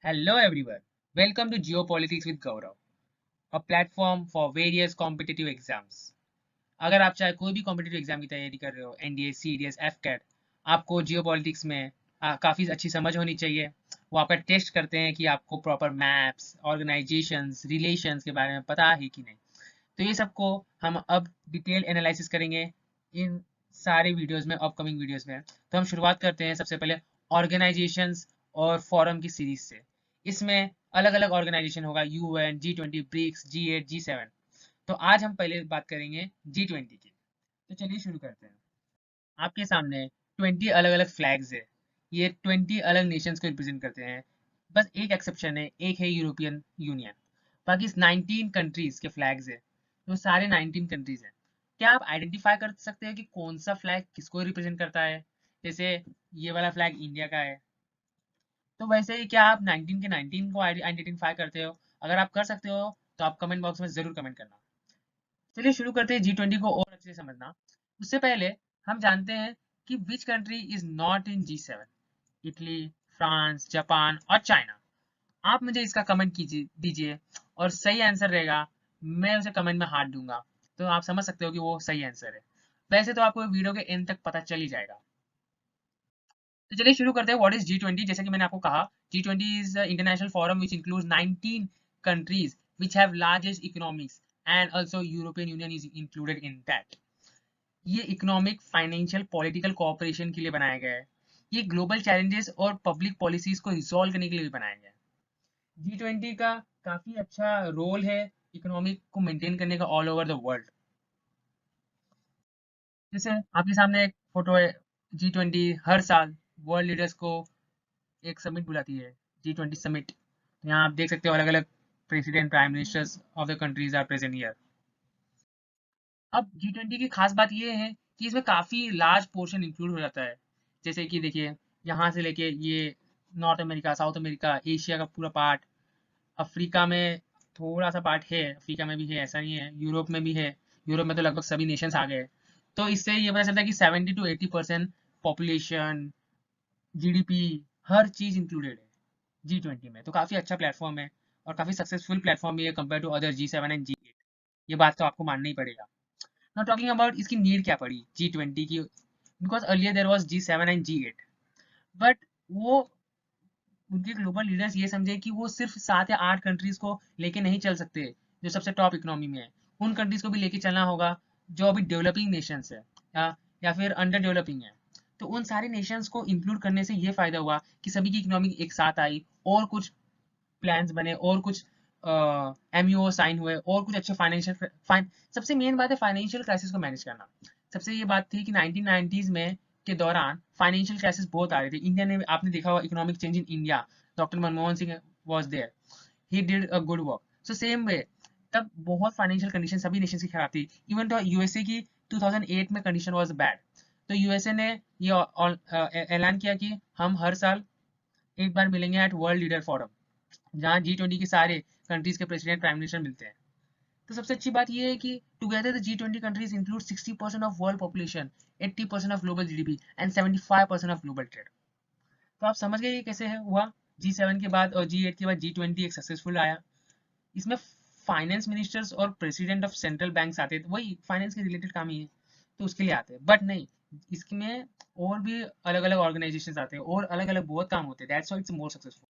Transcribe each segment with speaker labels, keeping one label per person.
Speaker 1: Hello everyone. Welcome to Geopolitics with Gaurav, a platform for various competitive exams. अगर आप चाहे कोई भी कॉम्पिटिटिव एग्जाम की तैयारी कर रहे हो एनडीए सीडीएस एफकेट आपको जियोपॉलिटिक्स में काफ़ी अच्छी समझ होनी चाहिए। वो आपका टेस्ट करते हैं कि आपको प्रॉपर मैप्स ऑर्गेनाइजेशंस रिलेशंस के बारे में पता है कि नहीं। तो ये सबको हम अब डिटेल एनालिसिस करेंगे इन सारे वीडियोस में अपकमिंग वीडियोस में। तो हम शुरुआत करते हैं सबसे पहले ऑर्गेनाइजेशंस और फोरम की सीरीज से। इसमें अलग अलग ऑर्गेनाइजेशन होगा UN G20 BRICS G8 G7। तो आज हम पहले बात करेंगे G20 की। तो चलिए शुरू करते हैं। आपके सामने 20 अलग अलग फ्लैग्स है। ये 20 अलग नेशंस को रिप्रेजेंट करते हैं। बस एक एक्सेप्शन है, एक है यूरोपियन यूनियन। बाकी 19 कंट्रीज के फ्लैग्स है। तो सारे 19 कंट्रीज हैं। क्या आप आइडेंटिफाई कर सकते हैं कि कौन सा फ्लैग किसको रिप्रेजेंट करता है? जैसे ये वाला फ्लैग इंडिया का है। तो वैसे ही क्या आप 19 के 19 को आइडेंटिफाई करते हो? अगर आप कर सकते हो तो आप कमेंट बॉक्स में जरूर कमेंट करना। चलिए शुरू करते हैं G20 को और अच्छे से समझना। उससे पहले हम जानते हैं कि which country is not in G7। Italy, France, Japan और चाइना। आप मुझे इसका कमेंट कीजिए दीजिए और सही आंसर रहेगा मैं उसे कमेंट में हाथ दूंगा। तो आप समझ सकते हो कि वो सही आंसर है। वैसे तो आपको वीडियो के एंड तक पता चल ही जाएगा। तो चलिए शुरू करते हैं। What is G20? जैसे कि मैंने आपको कहा, G20 is international forum which includes 19 countries which have largest economics and also European union is included in that. ये इकोनॉमिक फाइनेंशियल पॉलिटिकल कोऑपरेशन के लिए बनाया गया है। ये ग्लोबल चैलेंजेस और पब्लिक पॉलिसीज को रिजॉल्व करने के लिए भी बनाया गया है। G20 का काफी अच्छा रोल है इकोनॉमिक को मेंटेन करने का ऑल ओवर द वर्ल्ड। जैसे आपके सामने एक फोटो है। G20 हर साल वर्ल्ड लीडर्स को एक समिट बुलाती है, G20 समिट। यहाँ आप देख सकते हो अलग अलग president prime ministers of the countries are present here. अब G20 की खास बात ये है कि इसमें काफी लार्ज पोर्शन इंक्लूड हो जाता है। जैसे कि देखिए, यहाँ से लेके ये north America, south America, Asia का पूरा पार्ट, अफ्रीका में थोड़ा सा पार्ट है, अफ्रीका में भी है, ऐसा नहीं है, यूरोप में भी है। यूरोप में तो लगभग सभी नेशंस आ गए। तो इससे ये पता चलता है कि 70 to 80% पॉपुलेशन, जीडीपी, हर चीज इंक्लूडेड है G20 में। तो काफी अच्छा प्लेटफॉर्म है और काफी सक्सेसफुल प्लेटफॉर्म भी है compare to other G7 and G8। ये बात तो आपको मानना ही पड़ेगा। नाउ टॉकिंग अबाउट इसकी नीड क्या पड़ी G20 की, because earlier there was G7 and G8। But वो उनके ग्लोबल लीडर्स ये समझे कि वो सिर्फ 7 या 8 कंट्रीज को लेके नहीं चल सकते जो सबसे टॉप इकोनॉमी में है। उन कंट्रीज को भी लेके चलना होगा जो अभी डेवलपिंग नेशंस है या फिर अंडर डेवलपिंग है। तो उन सारे नेशंस को इंक्लूड करने से ये फायदा हुआ कि सभी की इकोनॉमी एक साथ आई और कुछ प्लान्स बने और कुछ एमयूओ साइन हुए और कुछ अच्छे सबसे मेन बात है फाइनेंशियल क्राइसिस को मैनेज करना। सबसे ये बात थी कि 1990s में के दौरान फाइनेंशियल क्राइसिस बहुत आ रही थी इंडिया ने। आपने देखा होगा economic change in India, doctor Manmohan Singh was there, he did a good work. So same way तब बहुत फाइनेंशियल कंडीशन सभी नेशन की खराब थी। इवन तो यूएसए की 2008 में कंडीशन वाज बैड। तो यूएसए ने ये ऐलान किया कि हम हर साल एक बार मिलेंगे एट वर्ल्ड लीडर फोरम, जहाँ G20 के सारे कंट्रीज के प्रेसिडेंट प्राइम मिनिस्टर मिलते हैं। तो सबसे अच्छी बात यह है कि together the G20 countries include 60% of world population, 80% of global GDP and 75% of global trade. तो आप समझ गए ये कैसे है हुआ। G7 के बाद और G8 के बाद G20 एक सक्सेसफुल आया। इसमें फाइनेंस मिनिस्टर्स और प्रेसिडेंट ऑफ सेंट्रल बैंक्स आते थे, वही फाइनेंस के रिलेटेड काम ही है तो उसके लिए आते हैं। बट नहीं, इसमें और भी अलग अलग ऑर्गेनाइजेशन आते हैं और अलग अलग बहुत काम होते हैं। That's why it's more successful.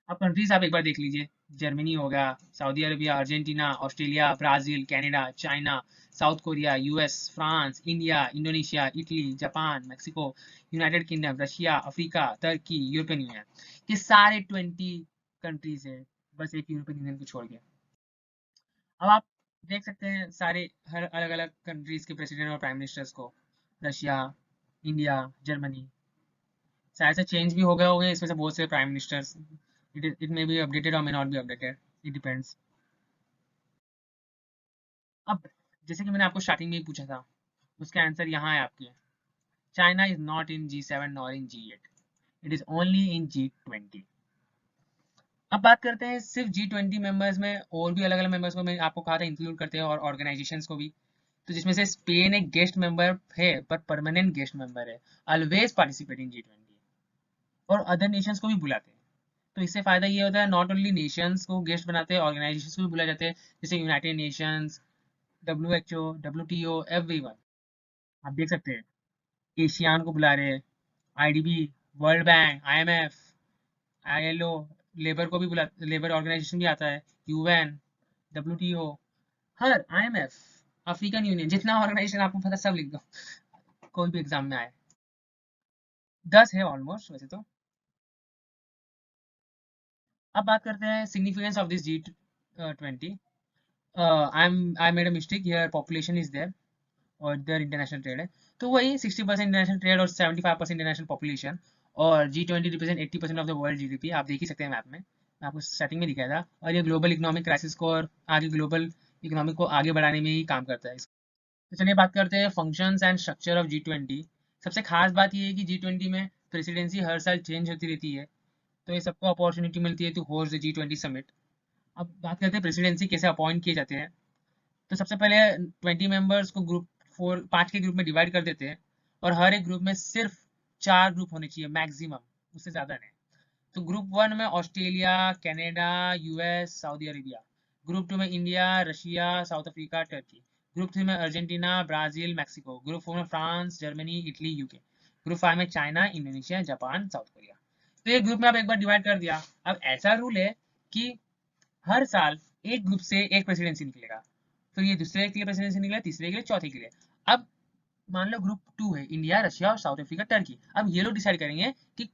Speaker 1: अब कंट्रीज आप एक बार देख लीजिए। जर्मनी हो गया, Saudi Arabia, Argentina, Australia, Brazil, Canada, China, South Korea, US, France, India, Indonesia, Italy, Japan, Mexico, United Kingdom, Russia, Africa, तुर्की, यूरोपियन यूनियन। ये सारे 20 कंट्रीज है, बस एक यूरोपियन यूनियन को छोड़ के। अब आप देख सकते हैं सारे हर अलग अलग कंट्रीज के प्रेसिडेंट और प्राइम मिनिस्टर्स को। रशिया, इंडिया, जर्मनी, शायद से चेंज भी हो गए होंगे इसमें से बहुत से prime ministers. It may be updated और may not be updated, it depends. अब जैसे कि मैंने आपको स्टार्टिंग में ही पूछा था, उसका आंसर यहाँ है आपके। China is not in G7 nor in G8, it is only in G20। अब बात करते हैं सिर्फ G20 मेंबर्स में और भी अलग अलग मेंबर्स को मैं आपको कहा था इंक्लूड करते हैं और ऑर्गेनाइजेशंस को भी। तो जिसमें से स्पेन एक गेस्ट मेंबर है पर परमानेंट गेस्ट मेंबर है, ऑलवेज पार्टिसिपेट इन G20 और अदर नेशंस को भी बुलाते हैं। तो इससे फायदा ये होता है, नॉट ओनली नेशंस को गेस्ट बनाते हैं, ऑर्गेनाइजेशंस को भी बुलाए जाते हैं, जैसे United Nations, WHO, WTO, everyone. आप देख सकते हैं एशियान को बुला रहे हैं, IDB, world bank, IMF, ILO, labour को भी बुला, लेबर ऑर्गेनाइजेशन भी आता है, UN, WTO, हर IMF, अफ्रीकन यूनियन, जितना ऑर्गेनाइजेशन आपको पता सब लिख दो, कोई भी एग्जाम में आए। 10 है ऑलमोस्ट वैसे तो। अब बात करते हैं significance of this G20। I made a mistake here, population is there और इधर इंटरनेशनल ट्रेड है, तो वही 60% इंटरनेशनल ट्रेड और 75% इंटरनेशनल पॉपुलेशन, और G20 represent 80% of the world GDP। आप देख ही सकते हैं मैप में, मैं आपको स्टार्टिंग में दिखाया था, और ये ग्लोबल इकोनॉमिक क्राइसिस को और आगे ग्लोबल इकोनॉमिक को आगे बढ़ाने में ही काम करता है। तो चलिए बात करते हैं functions and structure of G20। सबसे खास बात ये है कि G20 में प्रेसिडेंसी हर साल चेंज होती रहती है, तो ये सबको अपॉर्चुनिटी मिलती है to host the G20 summit. अब बात करते हैं प्रेसिडेंसी कैसे अपॉइंट किए जाते हैं। तो सबसे पहले 20 मेंबर्स को ग्रुप 5 के ग्रुप में डिवाइड कर देते हैं, और हर एक ग्रुप में सिर्फ 4 ग्रुप होने चाहिए मैक्सिमम, उससे ज़्यादा नहीं। तो ग्रुप 1 में Australia, Canada, US, Saudi Arabia. Group 2 में India, Russia, south Africa, Turkey. Group 3 में अर्जेंटीना, ब्राजील, मैक्सिको। ग्रुप 4 में France, Germany, Italy, UK। Group 5 में China, Indonesia, Japan, south Korea. तो ये ग्रुप में आप एक बार डिवाइड कर दिया। अब ऐसा रूल है कि हर साल एक ग्रुप से एक प्रेसिडेंसी निकलेगा, फिर ये दूसरे के लिए प्रेसिडेंसी निकलेगा, तीसरे के लिए, चौथे के लिए। अब मान लो ग्रुप 2 है इंडिया, रशिया और साउथ अफ्रीका, टर्की। अब ये लोग डिसाइड करेंगे कि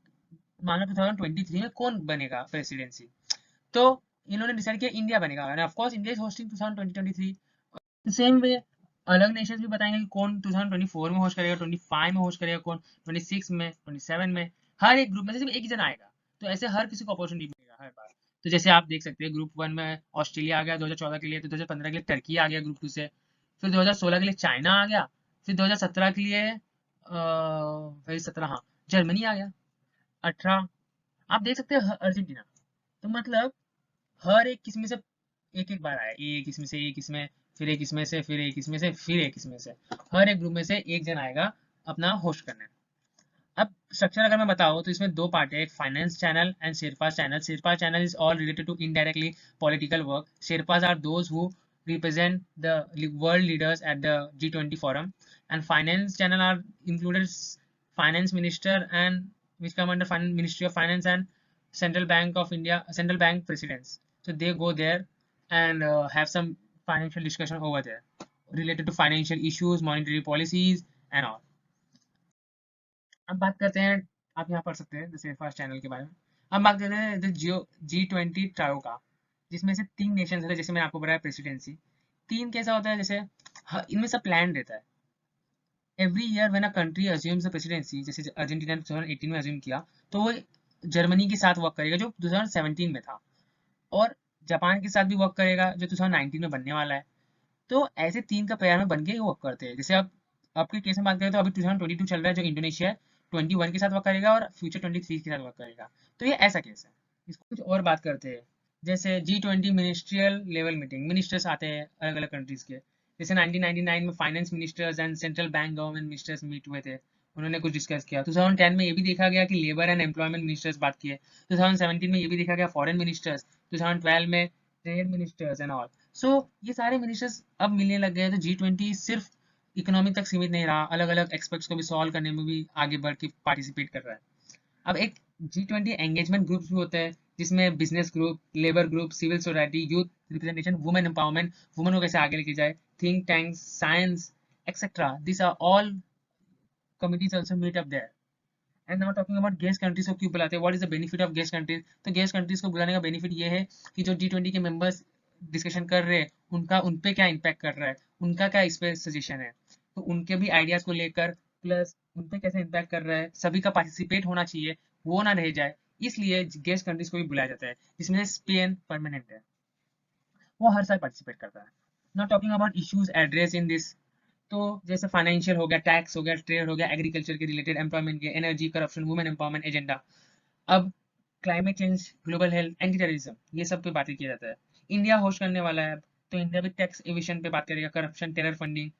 Speaker 1: मान लो 2023 में कौन बनेगा प्रेसिडेंसी। तो इन्होंने डिसाइड किया इंडिया बनेगा, end of course India is hosting 2023। Same way अलग नेशंस भी बताएंगे कि कौन 2024 में होस्ट करेगा, 25 में होस्ट करेगा, कौन 26 में, 27 में। हर एक ग्रुप में से सिर्फ एक ही जन आएगा, तो ऐसे हर किसी को अपॉर्चुनिटी मिलेगा हर बार। तो जैसे आप देख सकते हैं ग्रुप 1 में ऑस्ट्रेलिया आ गया 2014 के लिए, तो 2015 के लिए टर्की आ गया ग्रुप 2 से, फिर 2016 के लिए चाइना आ गया, फिर 2017 के लिए वही 17, हाँ, जर्मनी आ गया, 18 आप देख सकते हैं अर्जेंटीना। तो मतलब हर एक किस्म से एक एक बार आया, एक इसमें से, एक इसमें, फिर एक इसमें से, फिर एक इसमें से, फिर एक इसमें से, हर एक ग्रुप में से एक जन आएगा अपना होस्ट करने। अब स्ट्रक्चर अगर मैं बताऊं तो इसमें दो पार्ट है, एक finance channel and sherpa channel. Sherpa channel is all related to indirectly political work. Sherpas are those who represent the world leaders at the G20 forum, and finance channel are included finance minister and which come under Ministry of Finance and Central Bank of India, Central Bank presidents. So they go there and have some financial discussion over there related to financial issues, monetary policies and all. अब बात करते हैं, आप यहाँ पढ़ सकते हैं जैसे फर्स्ट चैनल के बारे में। अब बात करते हैं जियो G20 ट्रायो का, जिसमें से 3 नेशन होते हैं, जैसे मैंने आपको बताया प्रेसिडेंसी 3 कैसा होता है, जैसे इनमें सब प्लान रहता है। Every year when a country assumes the presidency, जैसे अर्जेंटीना ने 2018 में अज्यूम किया, तो वो जर्मनी के साथ वर्क करेगा जो 2017 में था, और जापान के साथ भी वर्क करेगा जो 2019 में बनने वाला है। तो ऐसे 3 का पेयर में बन के वर्क करते हैं। जैसे अब आपके केस में बात करें तो अभी 2022 चल रहा है, जो इंडोनेशिया है 21 के साथ वर्क करेगा और फ्यूचर 23 के साथ वर्क करेगा। तो ये ऐसा केस है। इसको कुछ और बात करते हैं, जैसे G20 ministerial level meeting, ministers आते हैं अलग अलग कंट्रीज के। जैसे 1999 में finance ministers and central bank government ministers meet हुए थे, उन्होंने कुछ डिस्कस किया। 2010 में ये भी देखा गया कि लेबर एंड एम्प्लॉयमेंट मिनिस्टर्स बात किए। 2017 में ये भी देखा गया फॉरेन मिनिस्टर्स, 2012 में ट्रेड मिनिस्टर्स एंड ऑल। सो ये सारे मिनिस्टर्स अब मिलने लग गए हैं। तो G20 सिर्फ इकोनॉमी तक सीमित नहीं रहा, अलग अलग एक्सपेक्ट्स को भी सॉल्व करने में भी आगे बढ़ के पार्टिसिपेट कर रहा है। अब एक G20 एंगेजमेंट ग्रुप्स भी होते हैं, जिसमें business group, labour group, civil society, youth representation, women empowerment, women को कैसे आगे लेके जाए, think tanks, science etcetera, this are all committees also meet up there. And now talking about guest countries को क्यों बुलाते हैं, what is the benefit of guest countries. तो गेस्ट कंट्रीज को बुलाने का बेनिफिट ये है कि जो G20 के मेंबर्स डिस्कशन कर रहे हैं, उनका उन पे क्या इम्पैक्ट कर रहा है, उनका क्या इस पे सजेशन है, तो उनके भी आइडियाज को लेकर, प्लस उन पे कैसे इम्पैक्ट कर रहा है, सभी का पार्टिसिपेट होना चाहिए, वो ना रह जाए, इसलिए गेस्ट कंट्रीज को भी बुलाया जाता है, जिसमें स्पेन परमानेंट है, वो हर साल पार्टिसिपेट करता है। Not talking about issues address in this, तो जैसे फाइनेंशियल हो गया, टैक्स हो गया, ट्रेड हो गया, एग्रीकल्चर के रिलेटेड, एम्प्लॉयमेंट के, energy, corruption, women empowerment agenda. अब climate change, global health, anti terrorism, ये सब पे बातें किया जाता है। इंडिया होस्ट करने वाला है, तो इंडिया भी टैक्स एविशन पे बात करेगा, corruption, terror funding,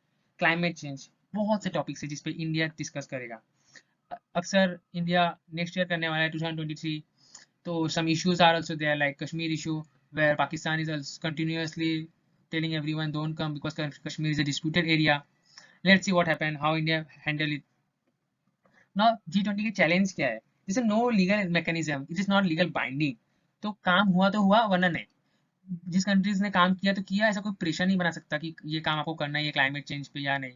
Speaker 1: climate change, बहुत से टॉपिक्स है जिसपे इंडिया डिस्कस करेगा। अक्सर इंडिया नेक्स्ट ईयर करने वाला है 2023, So some issues are also there, like Kashmir issue, where Pakistan is also continuously telling everyone don't come because Kashmir is a disputed area. Let's see what happened, how India handle it. Now G20 की challenge क्या है? This is no legal mechanism, it is not legal binding. तो काम हुआ तो हुआ, वरना नहीं. जिस कंट्रीज ने काम किया तो किया, ऐसा कोई प्रेशर नहीं बना सकता कि ये काम आपको करना है ये क्लाइमेट चेंज पे या नहीं.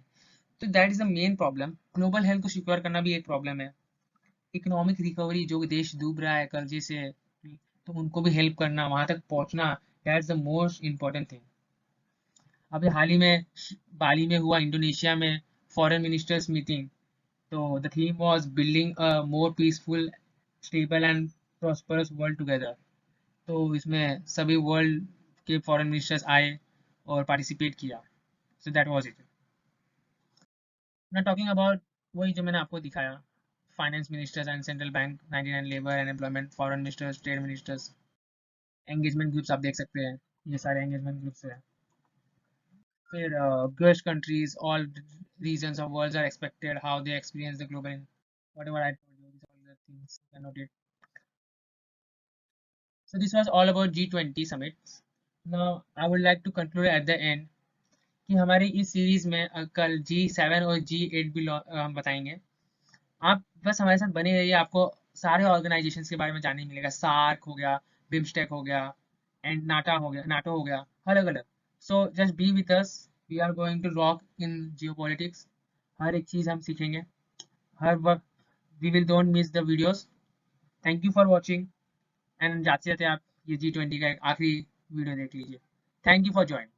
Speaker 1: तो that is the main problem. Global health को सिक्योर करना भी एक प्रॉब्लम है. इकोनॉमिक रिकवरी, जो देश डूब रहा है कर्जे से, तो उनको भी हेल्प करना, वहां तक पहुंचना, that's the most important thing. अभी हाल ही में बाली में हुआ, इंडोनेशिया में, फॉरेन मिनिस्टर्स मीटिंग. तो the theme was building a more peaceful, stable and prosperous world together. तो इसमें सभी वर्ल्ड के फॉरेन मिनिस्टर्स आए और पार्टिसिपेट किया. So that was it. मैं टॉकिंग अबाउट वही जो मैंने आपको दिखाया, finance ministers and central bank 99, labour and employment, foreign ministers, trade ministers, engagement groups आप देख सकते हैं, ये सारे एंगेजमेंट ग्रुप्स हैं. फिर Gulf countries, all regions of world are expected, how they experience the global, whatever I told you, these all the things you can note it. So this was all about G20 summit. Now I would like to conclude at the end कि हमारी इस series में कल G7 और G8 भी हम बताएंगे. आप बस हमारे साथ बने रहिए, आपको सारे ऑर्गेनाइजेशंस के बारे में जानने मिलेगा. सार्क हो गया, बिम्स्टेक हो गया, एंड नाटो हो गया, अलग अलग. So just be with us, we are going to rock in geopolitics. हर एक चीज़ हम सीखेंगे हर वक्त. We will don't miss the videos. Thank you for watching. And जाते जाते आप ये G20 का एक आखिरी वीडियो देख लीजिए. Thank you for join.